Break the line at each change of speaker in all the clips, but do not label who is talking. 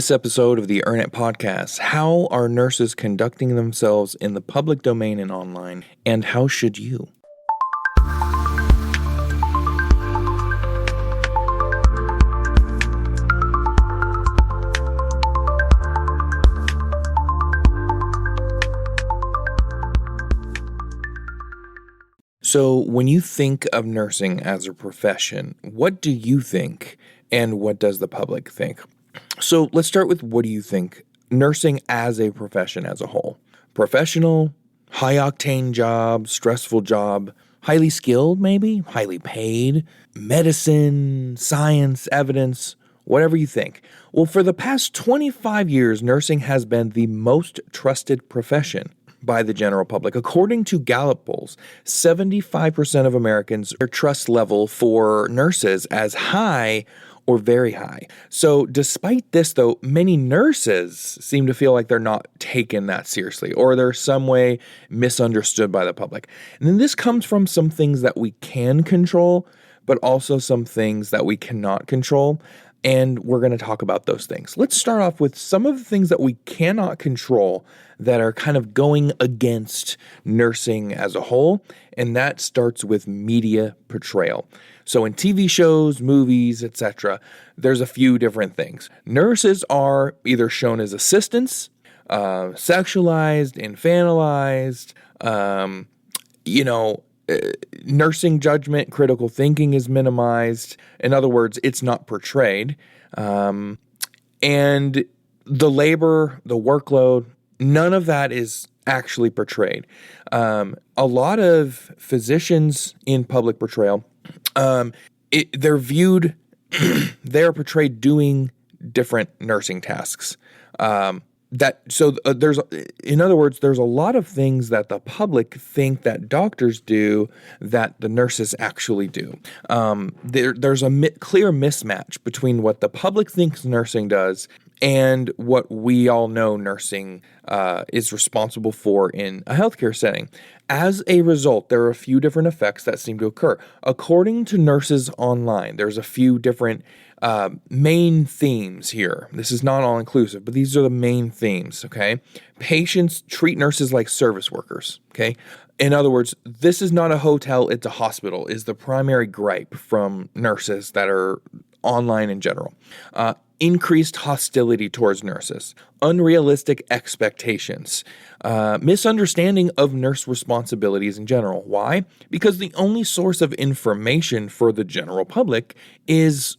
This episode of the Earn It podcast: how are nurses conducting themselves in the public domain and online, and how should you? So, when you think of nursing as a profession, what do you think, and what does the public think? So, let's start with, what do you think nursing as a profession as a whole? Professional, high-octane job, stressful job, highly skilled maybe, highly paid, medicine, science, evidence, whatever you think. Well, for the past 25 years, nursing has been the most trusted profession by the general public. According to Gallup polls, 75% of Americans, their trust level for nurses as high or very high. So despite this, though, many nurses seem to feel like they're not taken that seriously, or they're some way misunderstood by the public. And then this comes from some things that we can control, but also some things that we cannot control. And we're going to talk about those things. Let's start off with some of the things that we cannot control that are kind of going against nursing as a whole. And that starts with media portrayal. So in TV shows, movies, etc., there's a few different things. Nurses are either shown as assistants, sexualized, infantilized, nursing judgment, critical thinking is minimized. In other words, it's not portrayed. And the labor, the workload, none of that is actually portrayed. A lot of physicians in public portrayal, they're viewed, they're portrayed doing different nursing tasks. There's a lot of things that the public think that doctors do that the nurses actually do. There's a clear mismatch between what the public thinks nursing does and what we all know nursing is responsible for in a healthcare setting. As a result, there are a few different effects that seem to occur. According to Nurses Online, there's a few different main themes here. This is not all-inclusive, but these are the main themes, okay? Patients treat nurses like service workers, okay? In other words, this is not a hotel, it's a hospital, is the primary gripe from nurses that are online in general. Increased hostility towards nurses, unrealistic expectations, misunderstanding of nurse responsibilities in general. Why? Because the only source of information for the general public is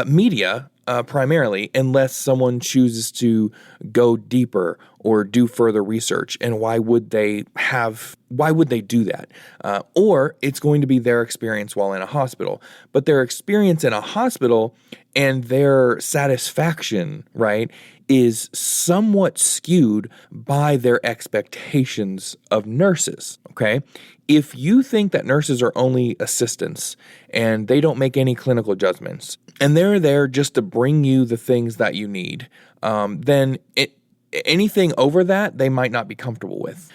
media, primarily, unless someone chooses to go deeper or do further research. And why would they do that? Or it's going to be their experience while in a hospital. But their experience in a hospital and their satisfaction, right, is somewhat skewed by their expectations of nurses, okay? If you think that nurses are only assistants and they don't make any clinical judgments, and they're there just to bring you the things that you need, then anything over that, they might not be comfortable with.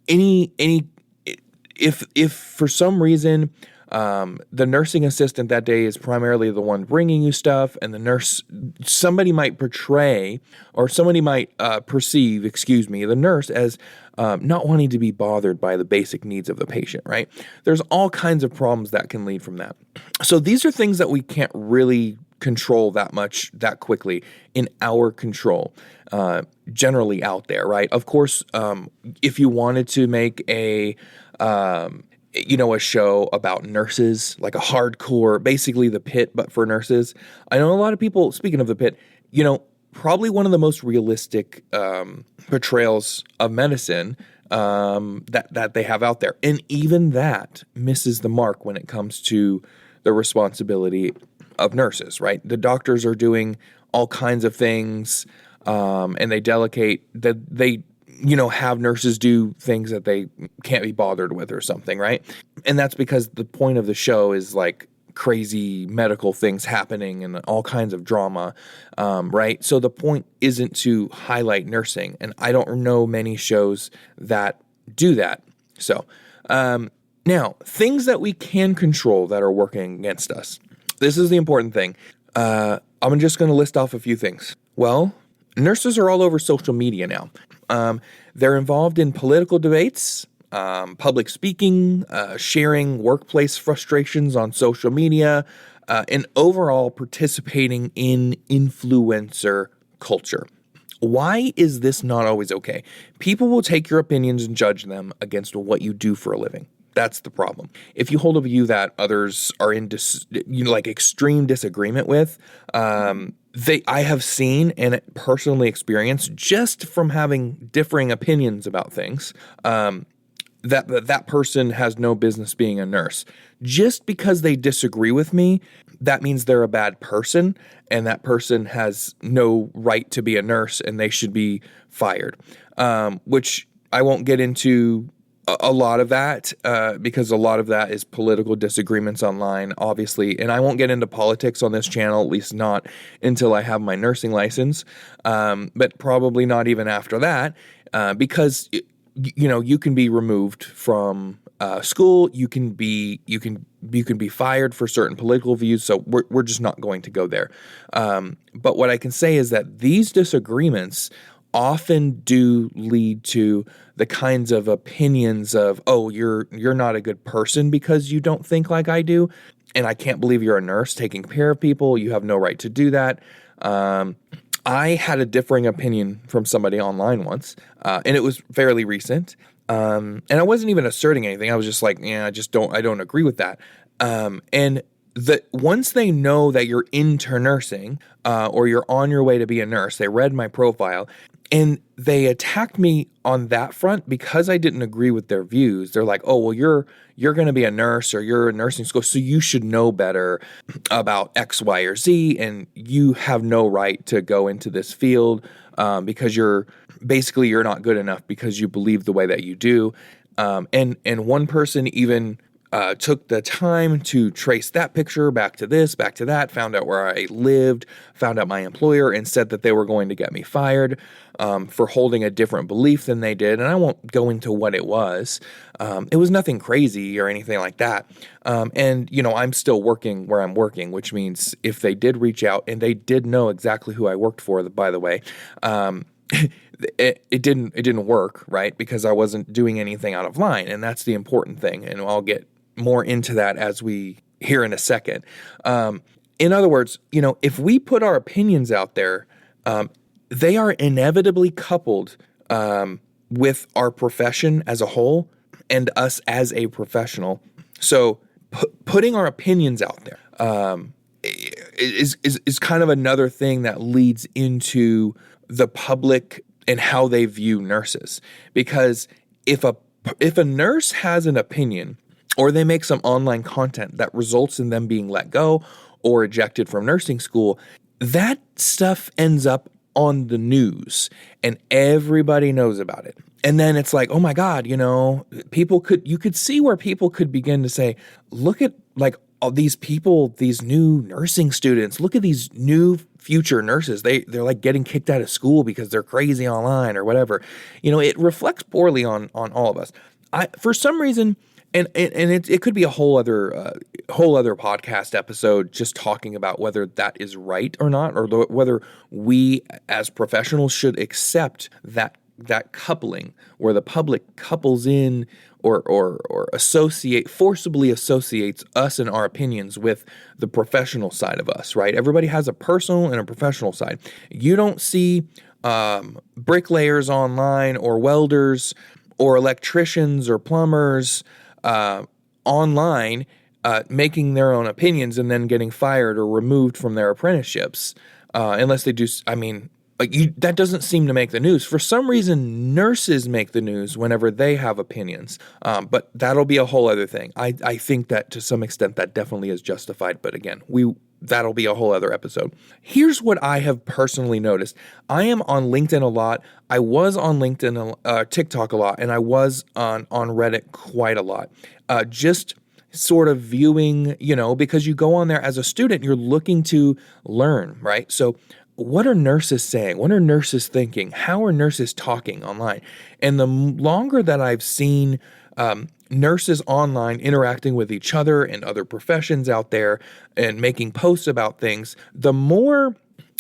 If for some reason the nursing assistant that day is primarily the one bringing you stuff, and somebody might perceive, the nurse as not wanting to be bothered by the basic needs of the patient, right? There's all kinds of problems that can lead from that. So these are things that we can't really control that quickly in our control, generally out there, right? Of course, if you wanted to make a show about nurses, like a hardcore, basically The Pitt, but for nurses. I know a lot of people, speaking of The Pitt, probably one of the most realistic portrayals of medicine that they have out there. And even that misses the mark when it comes to the responsibility of nurses, right? The doctors are doing all kinds of things, and they have nurses do things that they can't be bothered with or something, right? And that's because the point of the show is like crazy medical things happening and all kinds of drama, right? So the point isn't to highlight nursing, and I don't know many shows that do that. So now, things that we can control that are working against us. This is the important thing. I'm just going to list off a few things. Well, nurses are all over social media now. They're involved in political debates, public speaking, sharing workplace frustrations on social media, and overall participating in influencer culture. Why is this not always okay? People will take your opinions and judge them against what you do for a living. That's the problem. If you hold a view that others are in extreme disagreement with, I have seen and personally experienced, just from having differing opinions about things, that person has no business being a nurse. Just because they disagree with me, that means they're a bad person, and that person has no right to be a nurse, and they should be fired. Which I won't get into a lot of that, because a lot of that is political disagreements online, obviously. And I won't get into politics on this channel, at least not until I have my nursing license, but probably not even after that, because you can be removed from school. You can be fired for certain political views. So we're just not going to go there. But what I can say is that these disagreements often do lead to the kinds of opinions of, oh, you're not a good person because you don't think like I do, and I can't believe you're a nurse taking care of people. You have no right to do that. I had a differing opinion from somebody online once, and it was fairly recent. And I wasn't even asserting anything. I was just like, yeah, I don't agree with that. And once they know that you're into nursing, or you're on your way to be a nurse, they read my profile and they attacked me on that front because I didn't agree with their views. They're like, oh, well, you're going to be a nurse, or you're in nursing school, so you should know better about X, Y, or Z, and you have no right to go into this field, because you're not good enough because you believe the way that you do. And one person even took the time to trace that picture back to this, back to that, found out where I lived, found out my employer, and said that they were going to get me fired for holding a different belief than they did. And I won't go into what it was. It was nothing crazy or anything like that. And I'm still working where I'm working, which means if they did reach out, and they did know exactly who I worked for, by the way, it didn't work, right? Because I wasn't doing anything out of line, and that's the important thing. And I'll get more into that as we hear in a second. In other words, if we put our opinions out there, they are inevitably coupled with our profession as a whole and us as a professional. So putting our opinions out there is kind of another thing that leads into the public and how they view nurses. Because if a nurse has an opinion, or they make some online content that results in them being let go or ejected from nursing school, that stuff ends up on the news and everybody knows about it. And then it's like, oh my God, you could see where people could begin to say, look at all these people, these new nursing students, look at these new future nurses. They're like getting kicked out of school because they're crazy online or whatever. It reflects poorly on all of us. For some reason, and it could be a whole other podcast episode just talking about whether that is right or not, or whether we as professionals should accept that coupling where the public couples in or forcibly associates us and our opinions with the professional side of us, right? Everybody has a personal and a professional side. You don't see bricklayers online, or welders, or electricians, or plumbers online making their own opinions and then getting fired or removed from their apprenticeships, unless they do. That doesn't seem to make the news. For some reason, nurses make the news whenever they have opinions, but that'll be a whole other thing. I think that to some extent that definitely is justified, but again, that'll be a whole other episode. Here's what I have personally noticed. I am on LinkedIn a lot. I was on LinkedIn, TikTok a lot, and I was on Reddit quite a lot. Just sort of viewing, because you go on there as a student, you're looking to learn, right? So what are nurses saying? What are nurses thinking? How are nurses talking online? And the longer that I've seen nurses online interacting with each other and other professions out there and making posts about things, the more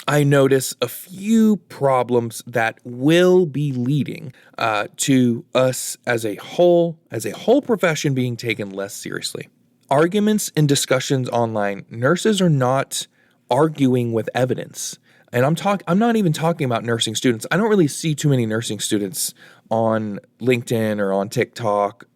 I notice a few problems that will be leading to us as a whole profession being taken less seriously. Arguments and discussions online, nurses are not arguing with evidence. And I'm not even talking about nursing students. I don't really see too many nursing students on LinkedIn or on TikTok.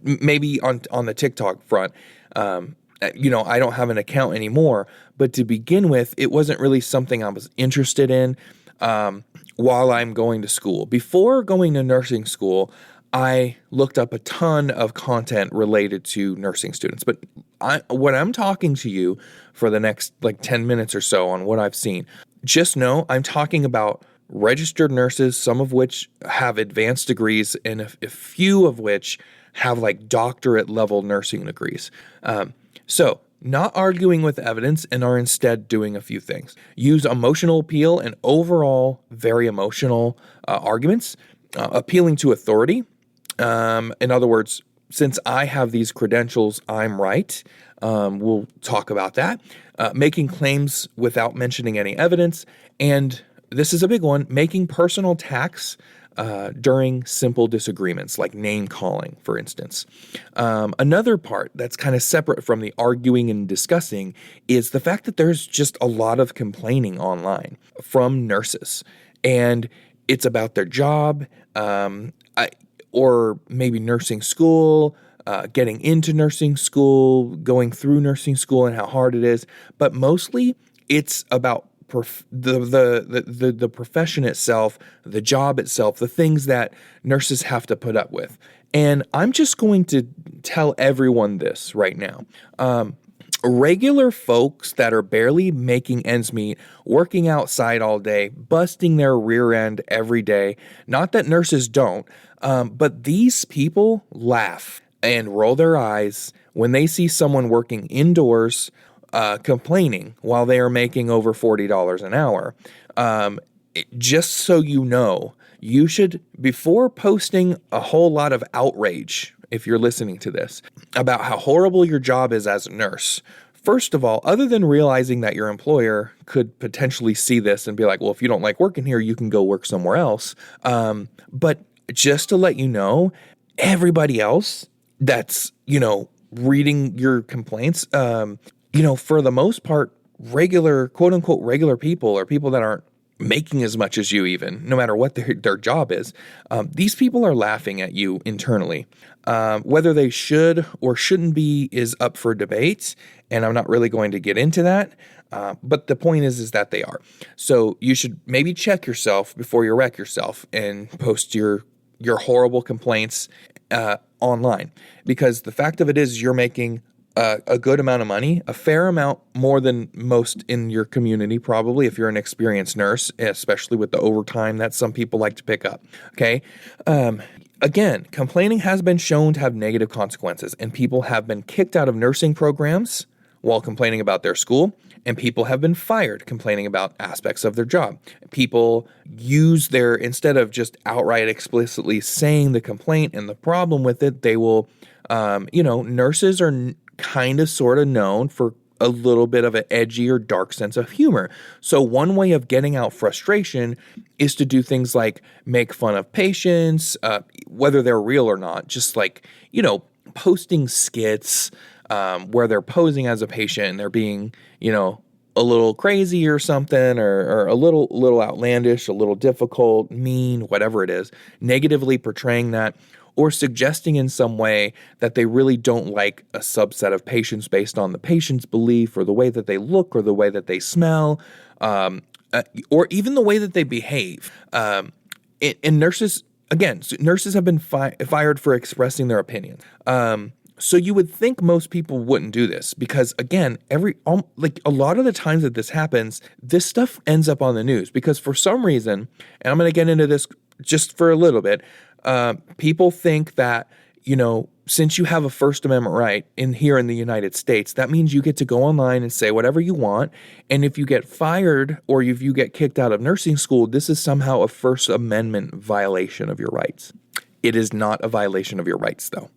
Maybe on the TikTok front. I don't have an account anymore, but to begin with, it wasn't really something I was interested in while I'm going to school. Before going to nursing school, I looked up a ton of content related to nursing students. But when I'm talking to you for the next 10 minutes or so on what I've seen, just know I'm talking about registered nurses, some of which have advanced degrees and a few of which have doctorate level nursing degrees. So not arguing with evidence and are instead doing a few things. Use emotional appeal and overall very emotional arguments, appealing to authority. In other words, since I have these credentials, I'm right. We'll talk about that. Making claims without mentioning any evidence. And this is a big one, making personal attacks during simple disagreements, like name calling, for instance. Another part that's kind of separate from the arguing and discussing is the fact that there's just a lot of complaining online from nurses, and it's about their job, or maybe nursing school, getting into nursing school, going through nursing school and how hard it is. But mostly it's about the profession itself, the job itself, the things that nurses have to put up with. And I'm just going to tell everyone this right now. Regular folks that are barely making ends meet, working outside all day, busting their rear end every day, not that nurses don't, but these people laugh and roll their eyes when they see someone working indoors complaining while they are making over $40 an hour. Just so you know, you should, before posting a whole lot of outrage, if you're listening to this, about how horrible your job is as a nurse, first of all, other than realizing that your employer could potentially see this and be like, well, if you don't like working here, you can go work somewhere else. But just to let you know, everybody else that's, reading your complaints, for the most part, regular, quote unquote, regular people, or people that aren't making as much as you, even no matter what their job is, these people are laughing at you internally. Whether they should or shouldn't be is up for debate, and I'm not really going to get into that. But the point is that they are. So you should maybe check yourself before you wreck yourself and post your horrible complaints online, because the fact of it is you're making a good amount of money, a fair amount more than most in your community, probably, if you're an experienced nurse, especially with the overtime that some people like to pick up. Okay. Again, complaining has been shown to have negative consequences, and people have been kicked out of nursing programs while complaining about their school, and people have been fired complaining about aspects of their job. People use instead of just outright explicitly saying the complaint and the problem with it, they will, nurses are kind of sort of known for a little bit of an edgy or dark sense of humor. So one way of getting out frustration is to do things like make fun of patients, whether they're real or not, just posting skits where they're posing as a patient and they're being, a little crazy or something, or a little outlandish, a little difficult, mean, whatever it is, negatively portraying that, or suggesting in some way that they really don't like a subset of patients based on the patient's belief or the way that they look or the way that they smell, or even the way that they behave. And nurses, again, nurses have been fired for expressing their opinion. So you would think most people wouldn't do this because, again, a lot of the times that this happens, this stuff ends up on the news because for some reason, and I'm going to get into this just for a little bit, people think that, since you have a First Amendment right here in the United States, that means you get to go online and say whatever you want. And if you get fired or if you get kicked out of nursing school, this is somehow a First Amendment violation of your rights. It is not a violation of your rights, though.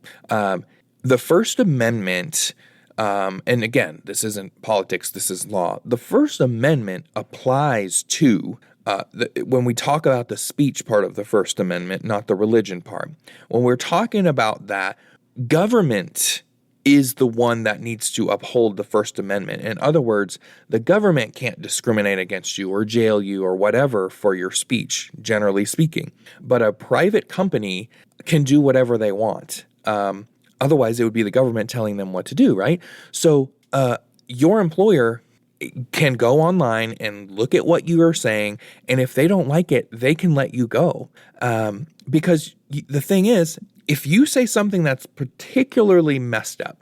The First Amendment And again, this isn't politics, this is law. The First Amendment applies to, when we talk about the speech part of the First Amendment, not the religion part, when we're talking about that, government is the one that needs to uphold the First Amendment. In other words, the government can't discriminate against you or jail you or whatever for your speech, generally speaking. But a private company can do whatever they want. Otherwise, it would be the government telling them what to do, right? So your employer can go online and look at what you are saying, and if they don't like it, they can let you go. Because the thing is, if you say something that's particularly messed up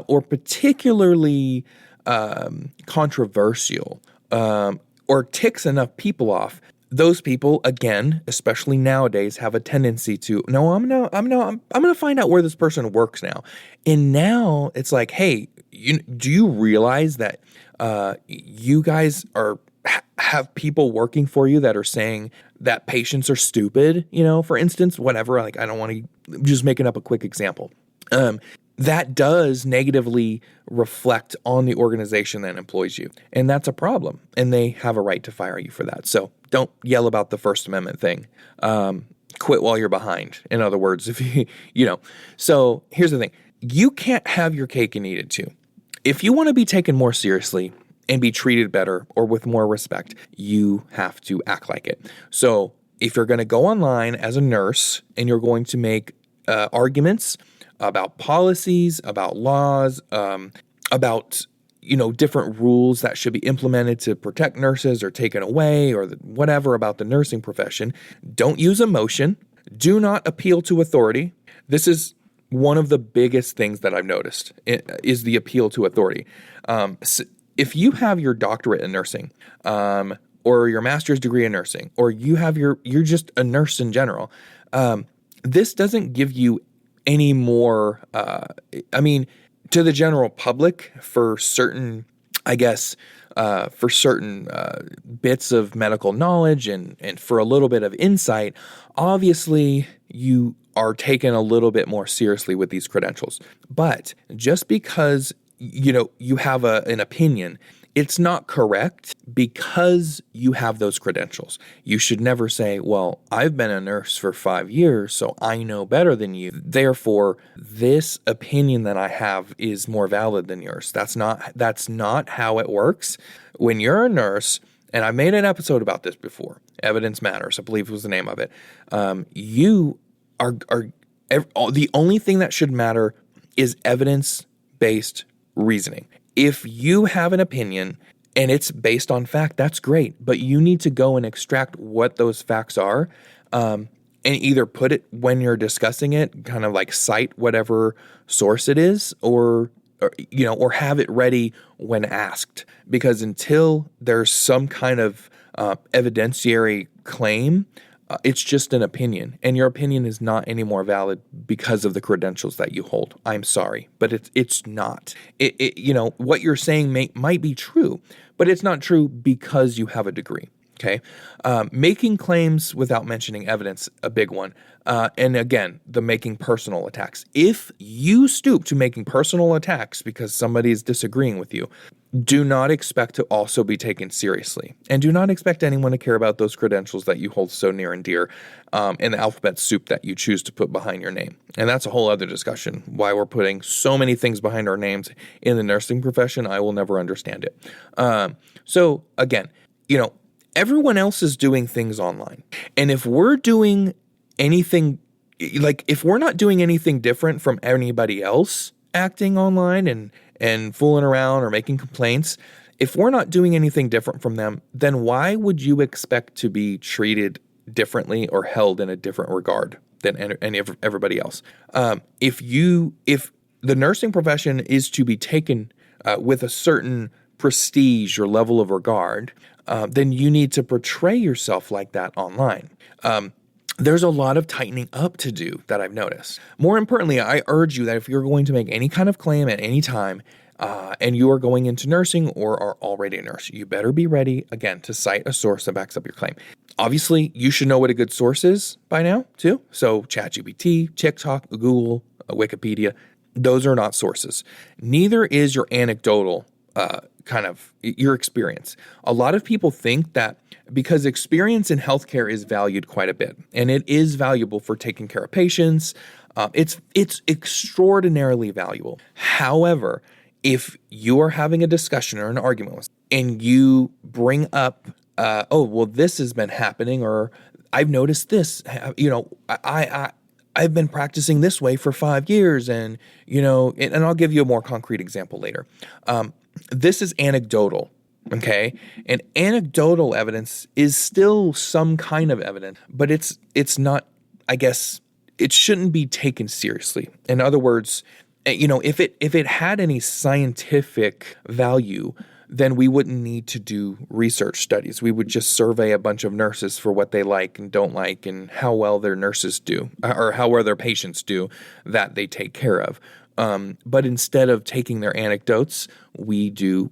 or particularly controversial or ticks enough people off, those people, again, especially nowadays, have a tendency to, no, I'm going to find out where this person works now. And now it's like, hey, do you realize that you guys have people working for you that are saying that patients are stupid, for instance, whatever, like I don't want to, just making up a quick example. That does negatively reflect on the organization that employs you. And that's a problem. And they have a right to fire you for that. So don't yell about the First Amendment thing. Quit while you're behind. In other words, if so here's the thing. You can't have your cake and eat it too. If you want to be taken more seriously and be treated better or with more respect, you have to act like it. So if you're going to go online as a nurse and you're going to make arguments about policies, about laws, about different rules that should be implemented to protect nurses or taken away or whatever about the nursing profession, don't use emotion. Do not appeal to authority. This is one of the biggest things that I've noticed is the appeal to authority. If you have your doctorate in nursing, or your master's degree in nursing, or you're just a nurse in general, this doesn't give you any more, to the general public for certain, bits of medical knowledge and for a little bit of insight, obviously you are taken a little bit more seriously with these credentials. But just because, you have an opinion, it's not correct because you have those credentials. You should never say, well, I've been a nurse for 5 years, so I know better than you. Therefore, this opinion that I have is more valid than yours. That's not how it works. When you're a nurse, and I made an episode about this before, Evidence Matters, I believe was the name of it. You are the only thing that should matter is evidence-based reasoning. If you have an opinion and it's based on fact, that's great, but you need to go and extract what those facts are, and either put it when you're discussing it, kind of like cite whatever source it is, or have it ready when asked. Because until there's some kind of evidentiary claim, it's just an opinion, and your opinion is not any more valid because of the credentials that you hold. I'm sorry, but it's not. What you're saying might be true, but it's not true because you have a degree. Okay, making claims without mentioning evidence, a big one. And again, the making personal attacks. If you stoop to making personal attacks because somebody is disagreeing with you, do not expect to also be taken seriously. And do not expect anyone to care about those credentials that you hold so near and dear, and the alphabet soup that you choose to put behind your name. And that's a whole other discussion. Why we're putting so many things behind our names in the nursing profession, I will never understand it. So again, everyone else is doing things online. And if we're doing anything, if we're not doing anything different from anybody else acting online and fooling around or making complaints, if we're not doing anything different from them, then why would you expect to be treated differently or held in a different regard than everybody else? If the nursing profession is to be taken with a certain prestige or level of regard, then you need to portray yourself like that online. There's a lot of tightening up to do that I've noticed. More importantly, I urge you that if you're going to make any kind of claim at any time, and you are going into nursing or are already a nurse, you better be ready, again, to cite a source that backs up your claim. Obviously, you should know what a good source is by now, too. So ChatGPT, TikTok, Google, Wikipedia, Those are not sources. Neither is your anecdotal kind of your experience. A lot of people think that because experience in healthcare is valued quite a bit, and it is valuable for taking care of patients. It's extraordinarily valuable. However, if you are having a discussion or an argument with and you bring up, oh, well, this has been happening, or I've noticed this, I've been practicing this way for 5 years, and I'll give you a more concrete example later. This is anecdotal, okay? And anecdotal evidence is still some kind of evidence, but it's not, I guess, it shouldn't be taken seriously. In other words, if it had any scientific value, then we wouldn't need to do research studies. We would just survey a bunch of nurses for what they like and don't like and how well their nurses do or how well their patients do that they take care of. But instead of taking their anecdotes, we do,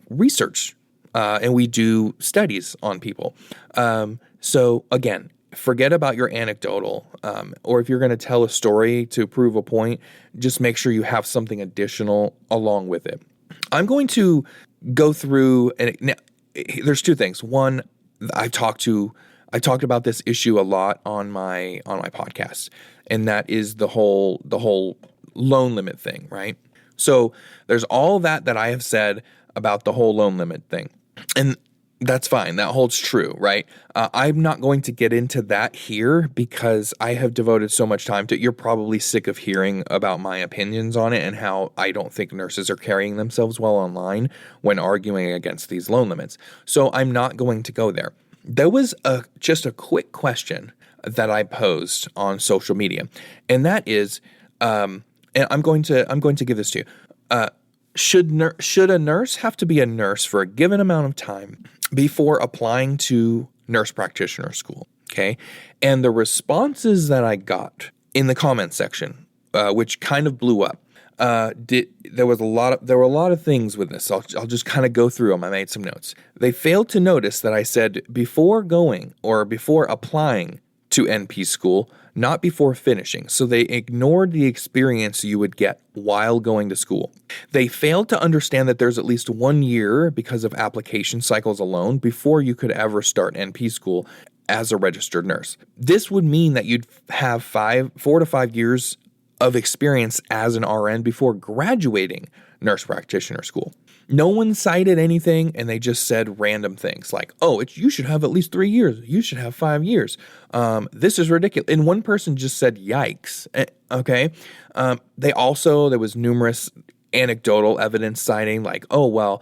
research and we do studies on people. So again, forget about your anecdotal, or if you're going to tell a story to prove a point, just make sure you have something additional along with it. I'm going to go through, and now, there's two things. One, I talked about this issue a lot on my podcast, and that is the whole loan limit thing, right? So there's all that I have said about the whole loan limit thing, and that's fine. That holds true, right? I'm not going to get into that here because I have devoted so much time to it. You're probably sick of hearing about my opinions on it and how I don't think nurses are carrying themselves well online when arguing against these loan limits. So I'm not going to go there. There was just a quick question that I posed on social media, and that is, and I'm going to give this to you. Should a nurse have to be a nurse for a given amount of time before applying to nurse practitioner school? Okay. And the responses that I got in the comment section, which kind of blew up, there were a lot of things with this. I'll just kind of go through them. I made some notes. They failed to notice that I said before going or before applying to NP school, not before finishing. So they ignored the experience you would get while going to school. They failed to understand that there's at least 1 year because of application cycles alone before you could ever start NP school as a registered nurse. This would mean that you'd have 4 to 5 years of experience as an RN before graduating nurse practitioner school. No one cited anything, and they just said random things like, oh, you should have at least 3 years. You should have 5 years. This is ridiculous. And one person just said, yikes. Okay. There was numerous anecdotal evidence citing like, oh, well,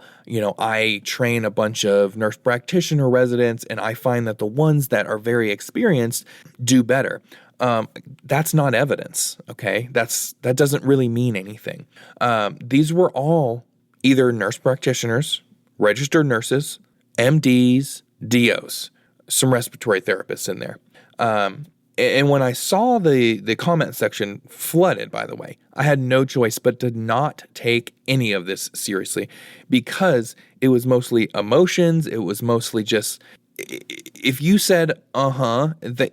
I train a bunch of nurse practitioner residents, and I find that the ones that are very experienced do better. That's not evidence. Okay. That doesn't really mean anything. These were all either nurse practitioners, registered nurses, MDs, DOs, some respiratory therapists in there. And when I saw the comment section flooded, by the way, I had no choice but to not take any of this seriously because it was mostly emotions. It was mostly just, if you said,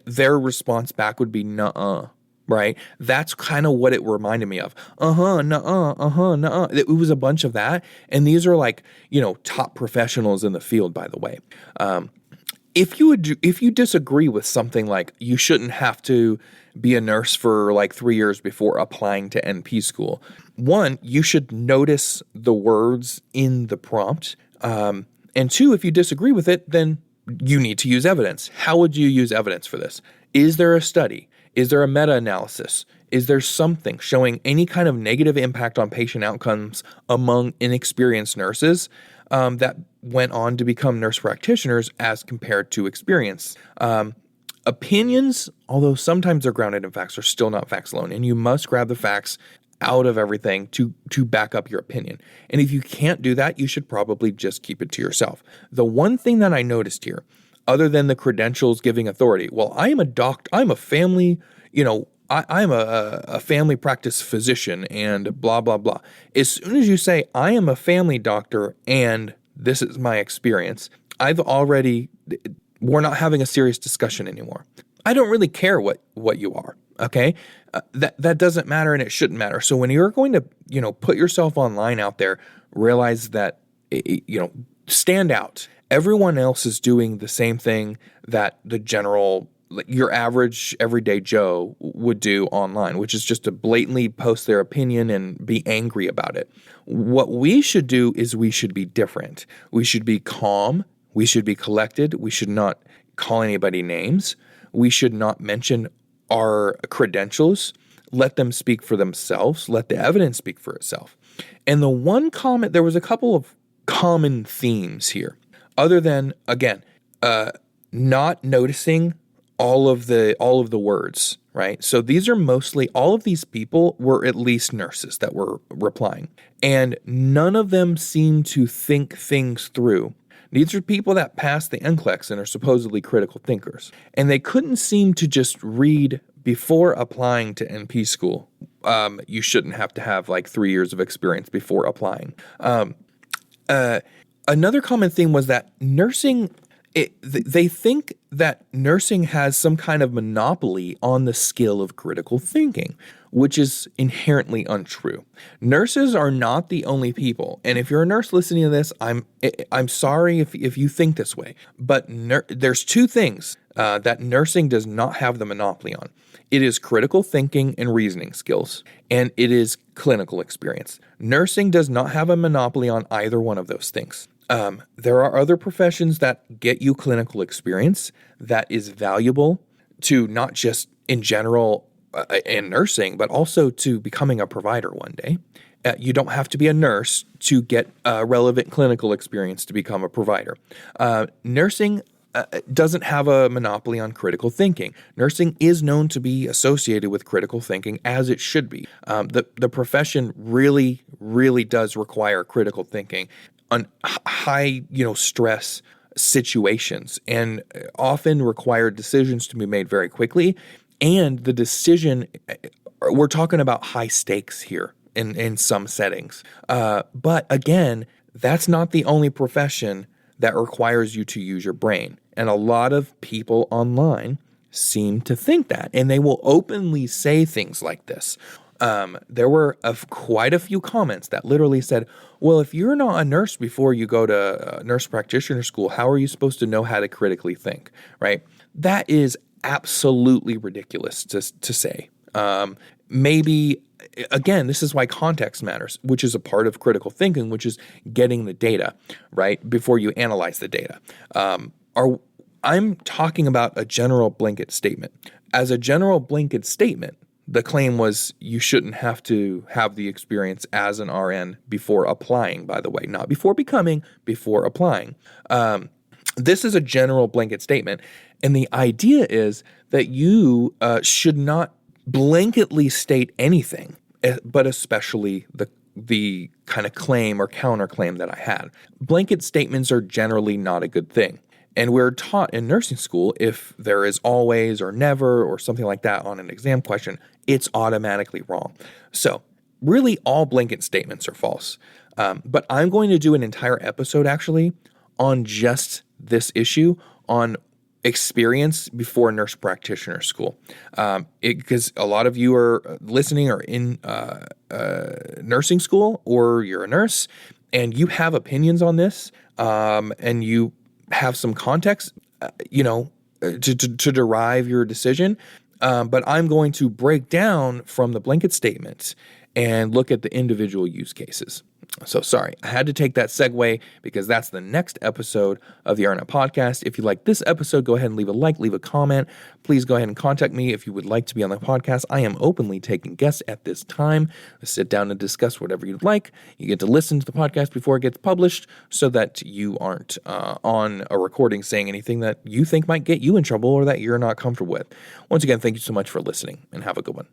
their response back would be, nuh-uh. Right? That's kind of what it reminded me of. Nuh-uh. It was a bunch of that. And these are like, top professionals in the field, by the way. If you disagree with something like you shouldn't have to be a nurse for like 3 years before applying to NP school, one, you should notice the words in the prompt. And two, if you disagree with it, then you need to use evidence. How would you use evidence for this? Is there a study? Is there a meta-analysis? Is there something showing any kind of negative impact on patient outcomes among inexperienced nurses that went on to become nurse practitioners as compared to experience? Opinions, although sometimes they're grounded in facts, are still not facts alone, and you must grab the facts out of everything to back up your opinion. And if you can't do that, you should probably just keep it to yourself. The one thing that I noticed here, other than the credentials giving authority, well, I am a doctor, I'm a family, I'm a family practice physician and blah, blah, blah. As soon as you say, I am a family doctor and this is my experience, we're not having a serious discussion anymore. I don't really care what you are. Okay, that doesn't matter, and it shouldn't matter. So when you're going to, put yourself online out there, realize that, stand out. Everyone else is doing the same thing that your average everyday Joe would do online, which is just to blatantly post their opinion and be angry about it. What we should do is we should be different. We should be calm. We should be collected. We should not call anybody names. We should not mention our credentials. Let them speak for themselves. Let the evidence speak for itself. And the one comment, there was a couple of common themes here, other than, again, not noticing all of the words, right? So these are mostly, all of these people were at least nurses that were replying, and none of them seem to think things through. These are people that passed the NCLEX and are supposedly critical thinkers. And they couldn't seem to just read before applying to NP school. You shouldn't have to have like 3 years of experience before applying. Another common theme was that nursing, they think that nursing has some kind of monopoly on the skill of critical thinking, which is inherently untrue. Nurses are not the only people, and if you're a nurse listening to this, I'm sorry if you think this way, but there's two things that nursing does not have the monopoly on. It is critical thinking and reasoning skills, and it is clinical experience. Nursing does not have a monopoly on either one of those things. There are other professions that get you clinical experience that is valuable to not just in general in nursing, but also to becoming a provider one day. You don't have to be a nurse to get relevant clinical experience to become a provider. Nursing doesn't have a monopoly on critical thinking. Nursing is known to be associated with critical thinking, as it should be. The profession really, really does require critical thinking on high, stress situations, and often require decisions to be made very quickly. And the decision, we're talking about high stakes here in some settings. But again, that's not the only profession that requires you to use your brain. And a lot of people online seem to think that, and they will openly say things like this. There were quite a few comments that literally said, well, if you're not a nurse before you go to nurse practitioner school, how are you supposed to know how to critically think, right? That is absolutely ridiculous to say. Maybe, again, this is why context matters, which is a part of critical thinking, which is getting the data, right, before you analyze the data. I'm talking about a general blanket statement. As a general blanket statement, the claim was you shouldn't have to have the experience as an RN before applying, by the way, not before becoming, before applying. This is a general blanket statement. And the idea is that you should not blanketly state anything, but especially the kind of claim or counterclaim that I had. Blanket statements are generally not a good thing. And we're taught in nursing school, if there is always or never or something like that on an exam question, it's automatically wrong. So really all blanket statements are false. But I'm going to do an entire episode actually on just this issue, on experience before nurse practitioner school. Because a lot of you are listening or in nursing school, or you're a nurse and you have opinions on this, and you have some context, to derive your decision. But I'm going to break down from the blanket statements and look at the individual use cases. So sorry, I had to take that segue because that's the next episode of the RNet Podcast. If you like this episode, go ahead and leave a like, leave a comment. Please go ahead and contact me if you would like to be on the podcast. I am openly taking guests at this time. Sit down and discuss whatever you'd like. You get to listen to the podcast before it gets published so that you aren't on a recording saying anything that you think might get you in trouble or that you're not comfortable with. Once again, thank you so much for listening and have a good one.